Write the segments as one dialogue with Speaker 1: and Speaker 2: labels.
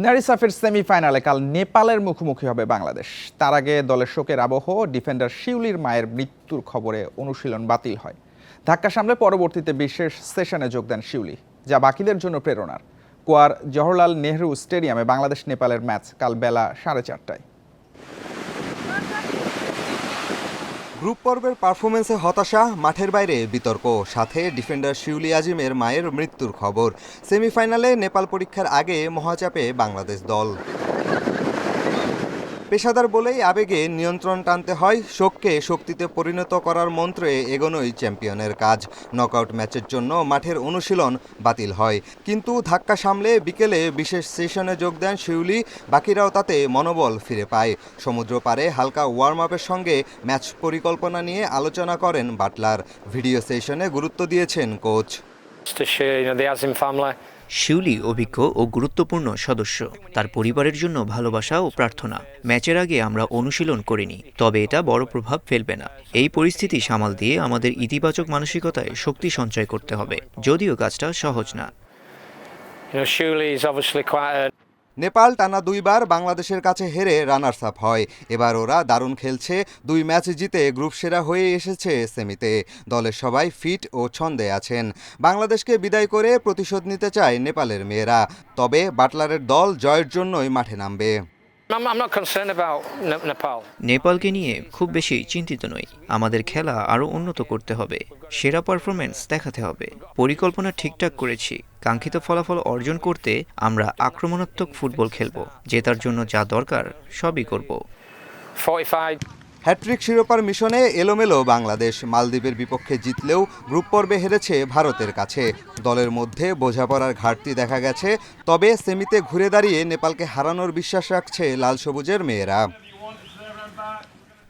Speaker 1: নারী সাফের সেমিফাইনালে কাল নেপালের মুখোমুখি হবে বাংলাদেশ। তার আগে দলের শোকের আবহ, ডিফেন্ডার শিউলির মায়ের মৃত্যুর খবরে অনুশীলন বাতিল হয়। ধাক্কা সামলে পরবর্তীতে বিশেষ সেশনে যোগ দেন শিউলি, যা বাকিদের জন্য প্রেরণার। গোয়ার জওহরলাল নেহরু স্টেডিয়ামে বাংলাদেশ নেপালের ম্যাচ কাল বেলা 4:30টায়।
Speaker 2: গ্রুপ পর্বের পারফরমেন্সে হতাশা, মাঠের বাইরে বিতর্ক, সাথে ডিফেন্ডার শিউলি আজিমের মায়ের মৃত্যুর খবর। সেমিফাইনালে নেপাল পরীক্ষার আগে মহাচাপে বাংলাদেশ দল। পেশাদার বলেই আবেগে নিয়ন্ত্রণ টানতে হয়, শোককে শক্তিতে পরিণত করার মন্ত্রে এগোনোই চ্যাম্পিয়নের কাজ। নকআউট ম্যাচের জন্য মাঠের অনুশীলন বাতিল হয়, কিন্তু ধাক্কা সামলে বিকেলে বিশেষ সেশনে যোগ দেন শিউলি। বাকিরাও তাতে মনোবল ফিরে পায়। সমুদ্র পাড়ে হালকা ওয়ার্ম আপের সঙ্গে ম্যাচ পরিকল্পনা নিয়ে আলোচনা করেন বাটলার। ভিডিও সেশনে গুরুত্ব দিয়েছেন কোচ।
Speaker 3: শিউলি অভিজ্ঞ ও গুরুত্বপূর্ণ সদস্য, তার পরিবারের জন্য ভালোবাসা ও প্রার্থনা। ম্যাচের আগে আমরা অনুশীলন করিনি, তবে এটা বড় প্রভাব ফেলবে না। এই পরিস্থিতি সামাল দিয়ে আমাদের ইতিবাচক মানসিকতায় শক্তি সঞ্চয় করতে হবে, যদিও কাজটা সহজ না।
Speaker 2: নেপাল টানা 2বার বাংলাদেশের কাছে হেরে রানার্স আপ হয়। এবার ওরা দারুণ খেলছে, 2 ম্যাচ জিতে গ্রুপ সেরা হয়ে এসেছে সেমিতে। দলের সবাই ফিট ও ছন্দে আছেন। বাংলাদেশকে বিদায় করে প্রতিশোধ নিতে চায় নেপালের মেয়েরা, তবে বাটলারের দল জয়ের জন্যই মাঠে নামবে।
Speaker 3: নেপালকে নিয়ে খুব বেশি চিন্তিত নই। আমাদের খেলা আরও উন্নত করতে হবে, সেরা পারফরমেন্স দেখাতে হবে। পরিকল্পনা ঠিকঠাক করেছি। কাঙ্ক্ষিত ফলাফল অর্জন করতে আমরা আক্রমণাত্মক ফুটবল খেলব। জেতার জন্য যা দরকার সবই করব।
Speaker 2: হ্যাট্রিক শিরোপার মিশনে এলোমেলো বাংলাদেশ। মালদ্বীপের বিপক্ষে জিতলেও গ্রুপ পর্বে হেরেছে ভারতের কাছে। দলের মধ্যে বোঝাপড়ার ঘাটতি দেখা গেছে, তবে সেমিতে ঘুরে দাঁড়িয়ে নেপালকে হারানোর বিশ্বাস রাখছে লাল সবুজের মেয়েরা।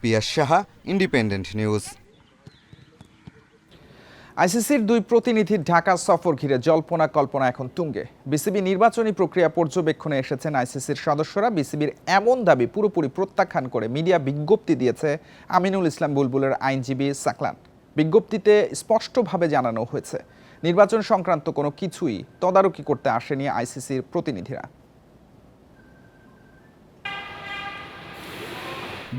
Speaker 2: পিয়াস সাহা, ইন্ডিপেন্ডেন্ট নিউজ।
Speaker 1: আইসিসির 2 প্রতিনিধির ঢাকা সফর ঘিরে জল্পনা কল্পনা এখন তুঙ্গে। বিসিবি নির্বাচনী প্রক্রিয়া পর্যবেক্ষণে এসেছেন আইসিসির সদস্যরা। বিসিবির এমন দাবি পুরোপুরি প্রত্যাখ্যান করে মিডিয়া বিজ্ঞপ্তি দিয়েছে আমিনুল ইসলাম বুলবুলের আইনজীবী সাকলান। বিজ্ঞপ্তিতে স্পষ্টভাবে জানানো হয়েছে, নির্বাচন সংক্রান্ত কোনো কিছুই তদারকি করতে আসেনি আইসিসির প্রতিনিধিরা।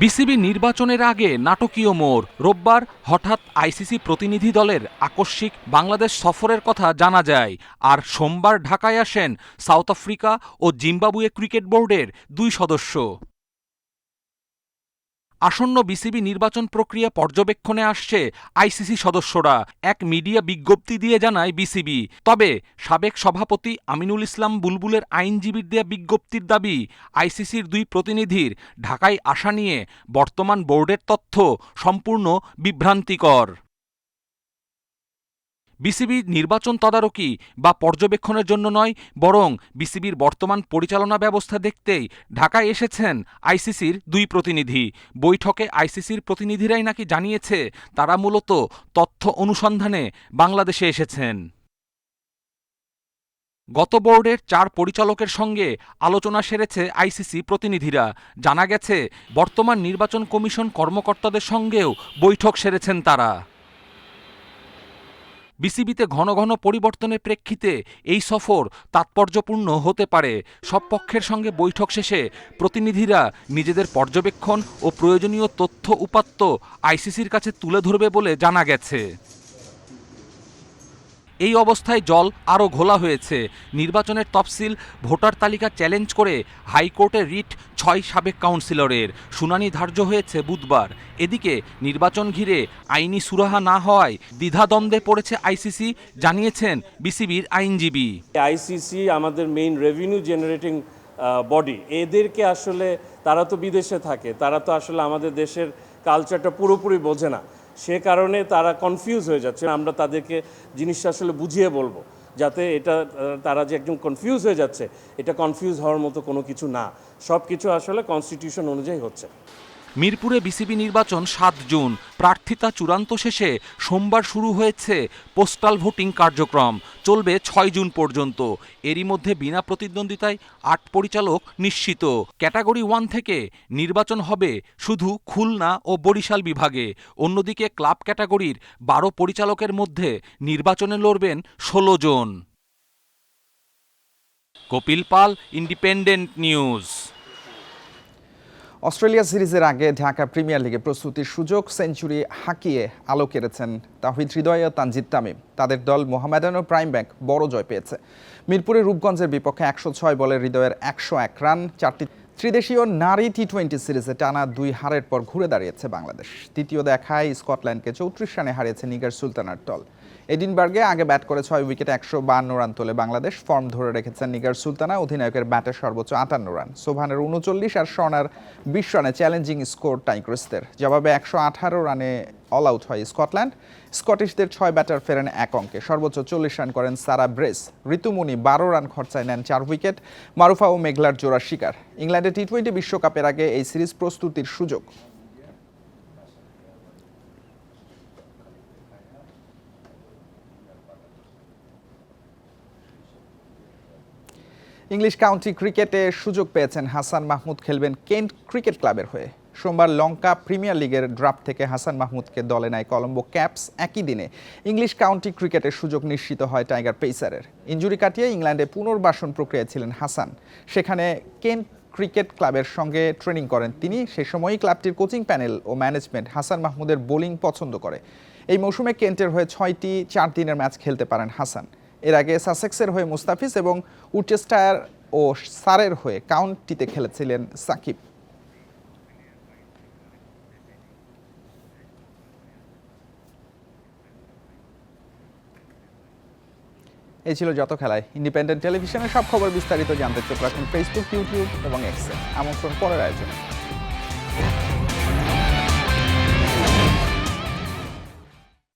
Speaker 4: বিসিবি নির্বাচনের আগে নাটকীয় মোড়। রোববার হঠাৎ আইসিসি প্রতিনিধি দলের আকস্মিক বাংলাদেশ সফরের কথা জানা যায়। আর সোমবার ঢাকায় আসেন সাউথ আফ্রিকা ও জিম্বাবুয়ে ক্রিকেট বোর্ডের 2 সদস্য। আসন্ন বিসিবি নির্বাচন প্রক্রিয়া পর্যবেক্ষণে আসছে আইসিসি সদস্যরা, এক মিডিয়া বিজ্ঞপ্তি দিয়ে জানায় বিসিবি। তবে সাবেক সভাপতি আমিনুল ইসলাম বুলবুলের আইনজীবীর দেয়া বিজ্ঞপ্তির দাবি, আইসিসির 2 প্রতিনিধির ঢাকায় আসা নিয়ে বর্তমান বোর্ডের তথ্য সম্পূর্ণ বিভ্রান্তিকর। বিসিবি নির্বাচন তদারকি বা পর্যবেক্ষণের জন্য নয়, বরং বিসিবির বর্তমান পরিচালনা ব্যবস্থা দেখতেই ঢাকায় এসেছেন আইসিসির 2 প্রতিনিধি। বৈঠকে আইসিসির প্রতিনিধিরাই নাকি জানিয়েছে তারা মূলত তথ্য অনুসন্ধানে বাংলাদেশে এসেছেন। গত বোর্ডের 4 পরিচালকের সঙ্গে আলোচনা সেরেছে আইসিসি প্রতিনিধিরা। জানা গেছে বর্তমান নির্বাচন কমিশন কর্মকর্তাদের সঙ্গেও বৈঠক সেরেছেন তারা। বিসিবিতে ঘন ঘন পরিবর্তনের প্রেক্ষিতে এই সফর তাৎপর্যপূর্ণ হতে পারে। সব পক্ষের সঙ্গে বৈঠক শেষে প্রতিনিধিরা নিজেদের পর্যবেক্ষণ ও প্রয়োজনীয় তথ্য উপাত্ত আইসিসির কাছে তুলে ধরবে বলে জানা গেছে। এই অবস্থায় জল আরও ঘোলা হয়েছে। নির্বাচনের তফসিল ভোটার তালিকা চ্যালেঞ্জ করে হাইকোর্টে রিট 6 সাবেক কাউন্সিলরের। শুনানি ধার্য হয়েছে বুধবার। এদিকে নির্বাচন ঘিরে আইনি সুরাহা না হওয়ায় দ্বিধাদ্বন্দ্বে পড়েছে আইসিসি, জানিয়েছেন বিসিবির আইনজীবী।
Speaker 5: আইসিসি আমাদের মেইন রেভিনিউ জেনারেটিং বডি। এদেরকে আসলে তারা তো বিদেশে থাকে, তারা তো আসলে আমাদের দেশের কালচারটা পুরোপুরি বোঝে না। সে কারণে তারা কনফিউজ হয়ে যাচ্ছে। আমরা তাদেরকে জিনিসটা আসলে বুঝিয়ে বলবো, যাতে এটা তারা যে একদম কনফিউজ হয়ে যাচ্ছে, এটা কনফিউজ হওয়ার মতো কোনো কিছু না। সব কিছু আসলে কনস্টিটিউশন অনুযায়ী হচ্ছে।
Speaker 4: মিরপুরে বিসিবি নির্বাচন 7 জুন। প্রার্থিতা চূড়ান্ত শেষে সোমবার শুরু হয়েছে পোস্টাল ভোটিং কার্যক্রম, চলবে 6 জুন পর্যন্ত। এরই মধ্যে বিনা প্রতিদ্বন্দ্বিতায় 8 পরিচালক নিশ্চিত। ক্যাটাগরি 1 থেকে নির্বাচন হবে শুধু খুলনা ও বরিশাল বিভাগে। অন্যদিকে ক্লাব ক্যাটাগরির 12 পরিচালকের মধ্যে নির্বাচনে লড়বেন 16 জন। কপিল পাল, ইন্ডিপেন্ডেন্ট নিউজ।
Speaker 1: অস্ট্রেলিয়া সিরিজের আগে ঢাকা প্রিমিয়ার লিগে প্রস্তুতির সুযোগ, সেঞ্চুরি হাঁকিয়ে আলো কেড়েছেন তাওহিদ হৃদয় ও তানজিদ তামিম। তাদের দল মোহামেডান ও প্রাইম ব্যাংক বড় জয় পেয়েছে। মিরপুরে রূপগঞ্জের বিপক্ষে 106 বলে হৃদয়ের 101 রান। 4টি ত্রিদেশীয় নারী টি20 সিরিজে টানা 2 হারের পর ঘুরে দাঁড়িয়েছে বাংলাদেশ। তৃতীয় দেখায় স্কটল্যান্ডকে 34 রানে হারিয়েছে নিগার সুলতানার দল। এডিনবার্গে আগে ব্যাট করে 6 উইকেটে 152 রান তোলে বাংলাদেশ। ফর্ম ধরে রেখেছেন নিগার সুলতানা। অধিনায়কের ব্যাটে সর্বোচ্চ 58 রান। সোভানের 39 আর স্বর্ণার 20 রানে চ্যালেঞ্জিং স্কোর টাইগ্রিসদের। জবাবে 118 রানে অল আউট হয় স্কটল্যান্ড। স্কটিশদের 6 ব্যাটার ফেরেন 1 অঙ্কে। সর্বোচ্চ 40 রান করেন সারা ব্রেস। ঋতুমুনি 12 রান খরচায় নেন 4 উইকেট। মারুফা ও মেঘলার জোড়া শিকার। ইংল্যান্ডে টি20 বিশ্বকাপের আগে এই সিরিজ প্রস্তুতির সুযোগ। ইংলিশ কাউন্টি ক্রিকেটে সুযোগ পেয়েছেন হাসান মাহমুদ, খেলবেন কেন্ট ক্রিকেট ক্লাবের হয়ে। সোমবার লঙ্কা প্রিমিয়ার লিগের ড্রাফট থেকে হাসান মাহমুদকে দলে নেয় কলম্বো ক্যাপস। একই দিনে ইংলিশ কাউন্টি ক্রিকেটের সুযোগ নিশ্চিত হয় টাইগার পেসারের। ইনজুরি কাটিয়ে ইংল্যান্ডে পুনর্বাসন প্রক্রিয়ায় ছিলেন হাসান। সেখানে কেন্ট ক্রিকেট ক্লাবের সঙ্গে ট্রেনিং করেন তিনি। সে সময়ই ক্লাবটির কোচিং প্যানেল ও ম্যানেজমেন্ট হাসান মাহমুদের বোলিং পছন্দ করে। এই মৌসুমে কেন্টের হয়ে 6টি 4 দিনের ম্যাচ খেলতে পারেন হাসান। এর আগে সাসেক্সের হয়ে মুস্তাফিজ এবং উচেস্টায়ার ও সারের হয়ে কাউন্টিতে খেলেছিলেন সাকিব। এই ছিল যত খেলায়। ইন্ডিপেন্ডেন্ট টেলিভিশনের সব খবর বিস্তারিত জানতে চোখ রাখুন ফেসবুক, ইউটিউব এবং এক্সে। আমন্ত্রণ পরের আয়োজনে।